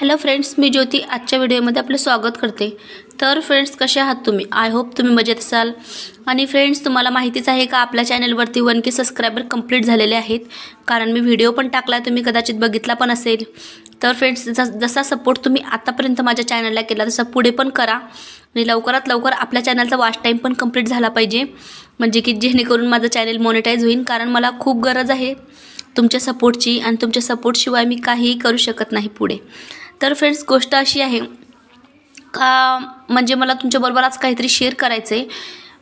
Hello friends, मी ज्योती आजच्या व्हिडिओमध्ये आपलं स्वागत करते। तर फ्रेंड्स, कसे आहात तुम्ही? आय होप तुम्ही मजेत असाल। आणि फ्रेंड्स, तुम्हाला माहितीच आहे का आपल्या चॅनलवरती 1K सबस्क्रायबर कंप्लीट झालेले आहेत, कारण मी व्हिडिओ पण टाकला, तुम्ही कदाचित बघितला पण असेल। तर फ्रेंड्स, जसा सपोर्ट तुम्ही आतापर्यंत माझ्या चॅनलला केला तसा पुढे पण करा आणि लवकरात लवकर आपल्या चॅनलचा वॉच टाइम पण कंप्लीट झाला पाहिजे, म्हणजे की जेणेकरून माझं चॅनल मोनेटाइज होईल, कारण मला खूप गरज आहे तुमच्या सपोर्टची आणि तुमच्या सपोर्टशिवाय मी काहीही करू शकत नाही पुढे। तर फ्रेंड्स, गोष्ट अशी आहे का म्हणजे मला तुमच्याबरोबर आज काहीतरी शेअर करायचं आहे।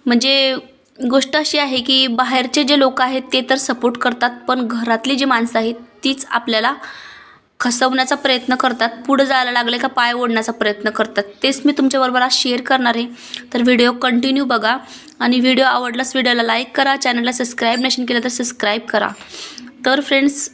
म्हणजे गोष्ट अशी आहे की बाहेरचे जे लोक आहेत ते तर सपोर्ट करतात, पण घरातली जी माणसं आहेत तीच आपल्याला खसवण्याचा प्रयत्न करतात, पुढे जायला लागले का पाय ओढण्याचा प्रयत्न करतात। तेच मी तुमच्याबरोबर आज शेअर करणार आहे। तर व्हिडिओ कंटिन्यू बघा आणि व्हिडिओ आवडल्यास व्हिडिओला लाईक करा, चॅनलला सबस्क्राईब नसेल केलं तर सबस्क्राईब करा। तर फ्रेंड्स,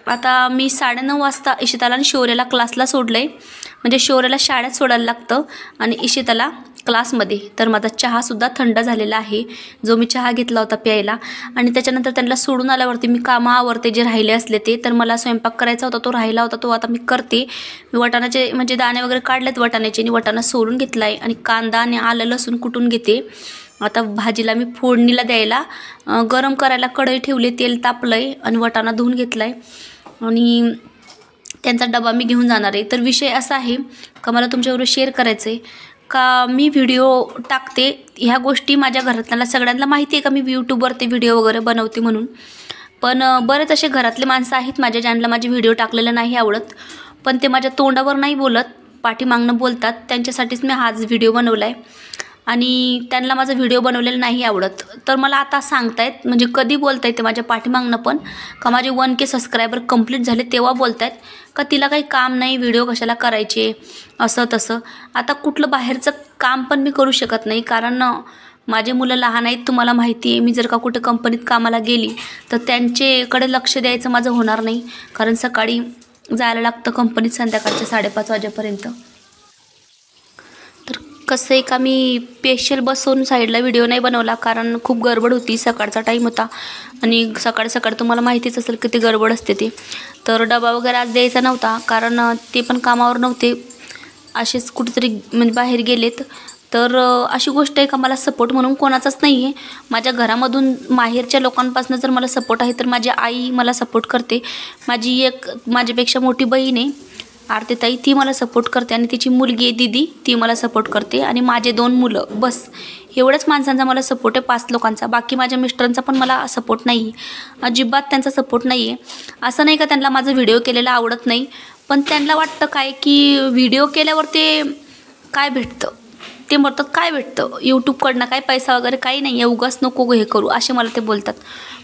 आता मी 9:30 वाजता इशिताला आणि शौर्याला क्लासला सोडलंय, म्हणजे शौर्याला शाळेत सोडायला लागतं आणि इशिताला क्लासमध्ये। तर माझा चहासुद्धा थंड झालेला आहे, जो मी चहा घेतला होता प्यायला। आणि त्याच्यानंतर त्यांना सोडून आल्यावरती मी कामं आवरते जे राहिले असले ते। तर मला स्वयंपाक करायचा होता, तो राहिला होता, तो आता मी करते। मी वाटाण्याचे म्हणजे दाणे वगैरे काढलेत वाटाण्याचे आणि वाटाणा सोलून घेतला आहे आणि कांदा आणि आलं लसूण कुटून घेते। आता भाजीला मी फोडणीला द्यायला गरम करायला कढई ठेवली, तेल तापलंय आणि वाटाणा धुवून घेतलाय आणि त्यांचा डबा मी घेऊन जाणार आहे। तर विषय असा आहे का मला तुमच्याबरोबर शेअर करायचं आहे का मी व्हिडिओ टाकते, ह्या गोष्टी माझ्या घरातल्या सगळ्यांना माहिती आहे का मी यूट्यूबवरती व्हिडिओ वगैरे बनवते म्हणून। पण बरेच असे घरातले माणसं आहेत माझ्या ज्यांना माझे व्हिडिओ टाकलेले नाही आवडत, पण ते माझ्या तोंडावर नाही बोलत, पाठीमागनं बोलतात। त्यांच्यासाठीच मी हाच व्हिडिओ बनवला आहे आणि त्यांना माझा व्हिडिओ बनवलेला नाही आवडत। तर मला आता सांगतायत, म्हणजे कधी बोलतायत ते माझ्या पाठीमागनं पण, का माझे 1K सबस्क्रायबर कंप्लीट झाले तेव्हा बोलतायत का तिला काही काम नाही, व्हिडिओ कशाला करायचे असं तसं। आता कुठलं बाहेरचं काम पण मी करू शकत नाही, कारण माझे मुलं लहान आहेत, तुम्हाला माहिती आहे। मी जर का कुठं कंपनीत कामाला गेली तर त्यांच्याकडे लक्ष द्यायचं माझं होणार नाही, कारण सकाळी जायला लागतं कंपनीत संध्याकाळच्या 5:30 वाजेपर्यंत। कसं आहे का मी स्पेशल बसून साईडला व्हिडिओ नाही बनवला, कारण खूप गडबड होती, सकाळचा टाईम होता आणि सकाळ सकाळ तुम्हाला माहितीच असेल किती गडबड असते ती। तर डबा वगैरे आज द्यायचा नव्हता, कारण ते पण कामावर नव्हते, असेच कुठेतरी म्हणजे बाहेर गेलेत। तर अशी गोष्ट आहे का मला सपोर्ट म्हणून कोणाचाच नाही आहे। माझ्या घरामधून माहेरच्या लोकांपासून जर मला सपोर्ट आहे तर माझी आई मला सपोर्ट करते, माझी एक माझ्यापेक्षा मोठी बहीण आहे आरतीताई, ती मला सपोर्ट करते आणि तिची मुलगी आहे दीदी, ती मला सपोर्ट करते आणि माझे 2 मुलं, बस एवढ्याच माणसांचा मला सपोर्ट आहे, 5 लोकांचा। बाकी माझ्या मिस्टरांचा पण मला सपोर्ट नाही आहे, अजिबात त्यांचा सपोर्ट नाही आहे। असं नाही का त्यांना माझं व्हिडिओ केलेला आवडत नाही, पण त्यांना वाटतं काय की व्हिडिओ केल्यावर ते काय भेटतं, ते म्हणतात काय भेटतं यूट्यूबकडनं, काय पैसा वगैरे काही नाही आहे, उगाच नको हे करू असे मला ते बोलतात।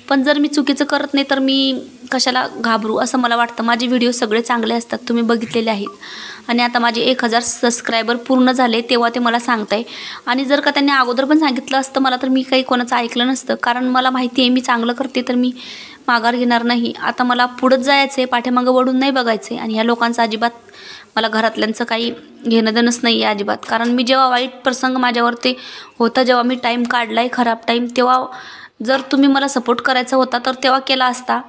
पण जर मी चुकीचं करत नाही तर मी कशाला घाबरू असं मला वाटतं। माझे व्हिडिओ सगळे चांगले असतात, तुम्ही बघितलेले आहेत। आणि आता माझे 1000 सबस्क्रायबर पूर्ण झाले तेव्हा ते मला सांगताय, आणि जर का त्यांनी अगोदर पण सांगितलं असतं मला तर मी काही कोणाचं ऐकलं नसतं, कारण मला माहिती आहे मी चांगलं करते तर मी माघार घेणार नाही। आता मला पुढंच जायचं आहे, पाठीमागं वळून नाही बघायचं आहे। आणि ह्या लोकांचं अजिबात मला घरातल्यांचं काही घेणं देणंच नाही आहे अजिबात, कारण मी जेव्हा वाईट प्रसंग माझ्यावरती होता, जेव्हा मी टाईम काढला आहे खराब टाईम, तेव्हा जर तुम्ही मला सपोर्ट करायचा होता तर तेव्हा केला असता।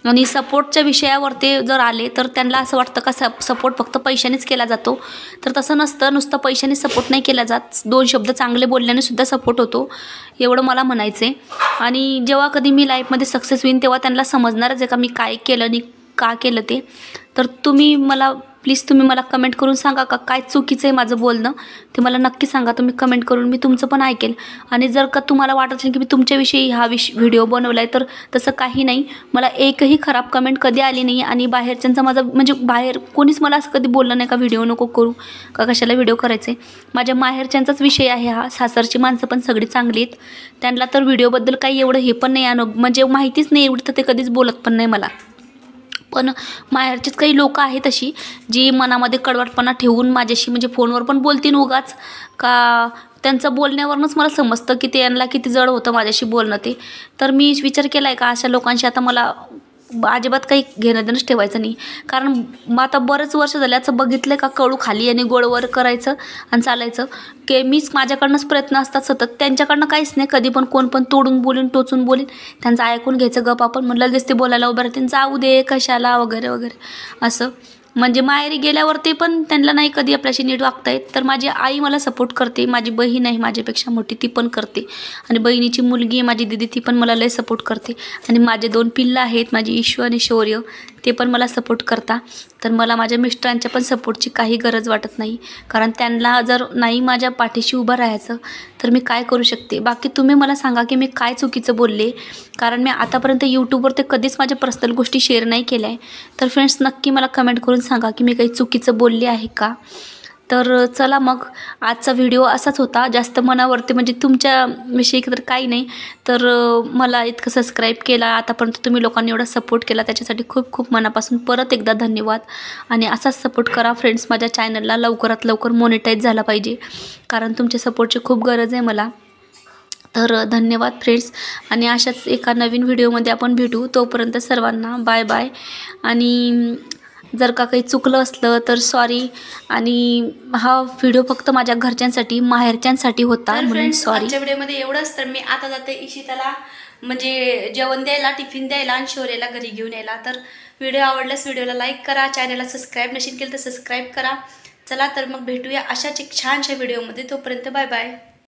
आणि सपोर्टच्या विषयावर ते जर आले तर त्यांना असं वाटतं का सपोर्ट फक्त पैशानेच केला जातो, तर तसं नसतं, नुसतं पैशाने सपोर्ट नाही केला जात, 2 शब्द चांगले बोलल्याने सुद्धा सपोर्ट होतो, एवढं मला म्हणायचं आहे। आणि जेव्हा कधी मी लाईफमध्ये सक्सेस होईन तेव्हा त्यांना समजणारच आहे का मी काय केलं आणि का केलं ते। तर तुम्ही मला प्लीज तुम्ही मला कमेंट करून सांगा का काय चुकीचं आहे माझं बोलणं, ते मला नक्की सांगा तुम्ही कमेंट करून, मी तुमचं पण ऐकेल। आणि जर का तुम्हाला वाटत असेल की मी तुमच्याविषयी हा व्हिडिओ बनवला आहे तर तसं काही नाही, मला एकही खराब कमेंट कधी आली नाही। आणि बाहेरच्यांचा माझा म्हणजे बाहेर कोणीच मला असं कधी बोललं नाही का व्हिडिओ नको करू का कशाला व्हिडिओ करायचे। माझ्या माहेरच्यांचाच विषय आहे हा, सासरची माणसं पण सगळी चांगली आहेत, त्यांना तर व्हिडिओबद्दल काही एवढं हे पण नाही, म्हणजे माहितीच नाही एवढं, तर ते कधीच बोलत पण नाही मला। पण माहेरचीच काही लोक आहेत अशी जी मनामध्ये कडवटपणा ठेवून माझ्याशी म्हणजे फोनवर पण बोलतील उगाच, का त्यांचं बोलण्यावरूनच मला समजतं की त्यांना किती जड होतं माझ्याशी बोलणं ते। तर मी विचार केला आहे का अशा लोकांशी आता मला अजिबात काही घेणं देणंच ठेवायचं नाही, कारण मग आता बरेच वर्ष झाले असं बघितलं का कळू खाली आणि गोळवर करायचं आणि चालायचं, की मीच माझ्याकडनंच प्रयत्न असतात सतत, त्यांच्याकडनं काहीच नाही, कधी पण कोण पण तोडून बोलीन टोचून बोलीन, त्यांचं ऐकून घ्यायचं गप आपण, म्हणलं लगेच ते बोलायला उभं राहतील जाऊ दे कशाला वगैरे वगैरे असं। म्हणजे माहेरी गेल्यावरती पण त्यांना नाही कधी आपल्याशी नीट वागता येत, तर माझी आई मला सपोर्ट करते. माझी बहीण आहे माझ्यापेक्षा मोठी, ती पण करते. आणि बहिणीची मुलगी आहे माझी दीदी, ती पण मला लय सपोर्ट करते. आणि माझे 2 पिल्लं आहेत, माझी ईश्व आणि शौर्य, ते पण मला सपोर्ट करता. तर मला माझ्या मिस्टरांच्या पण सपोर्टची काही गरज वाटत नाही, कारण त्यांना जर नाही माझ्या पाठीशी उभं राहायचं तर मी काय करू शकते. बाकी तुम्ही मला सांगा की मी काय चुकीचं बोलले, कारण मी आतापर्यंत यूट्यूबवर ते कधीच माझ्या पर्सनल गोष्टी शेअर नाही केल्या आहे. तर फ्रेंड्स नक्की मला कमेंट करून सांगा की मी काही चुकीचं बोलले आहे का. तर चला मग आजचा व्हिडिओ असाच होता, जास्त मनावरती म्हणजे तुमच्याविषयी तर काही नाही. तर मला इतकं सबस्क्राईब केला आतापर्यंत तुम्ही लोकांनी, एवढा सपोर्ट केला त्याच्यासाठी खूप खूप मनापासून परत एकदा धन्यवाद. आणि असाच सपोर्ट करा फ्रेंड्स, माझ्या चॅनलला लवकरात लवकर मोनेटाईज झाला पाहिजे, कारण तुमच्या सपोर्टची खूप गरज आहे मला. तर धन्यवाद फ्रेंड्स, आणि अशाच एका नवीन व्हिडिओमध्ये आपण भेटू. तोपर्यंत सर्वांना बाय बाय. आणि जर का काही चुकलं असलं तर सॉरी. आणि हा व्हिडिओ फक्त माझ्या घरच्यांसाठी, माहेरच्यांसाठी होता, म्हणून सॉरी. आजच्या व्हिडिओमध्ये एवढंच. तर मी आता जाते इशिताला म्हणजे जेवण द्यायला, टिफिन द्यायला आणि शौर्याला घरी घेऊन यायला. तर व्हिडिओ आवडल्यास व्हिडिओला लाईक करा, चॅनलला सबस्क्राईब नसेल केलं तर सबस्क्राईब करा. चला तर मग भेटूया अशाच एक छानशा व्हिडिओमध्ये. तोपर्यंत बाय बाय.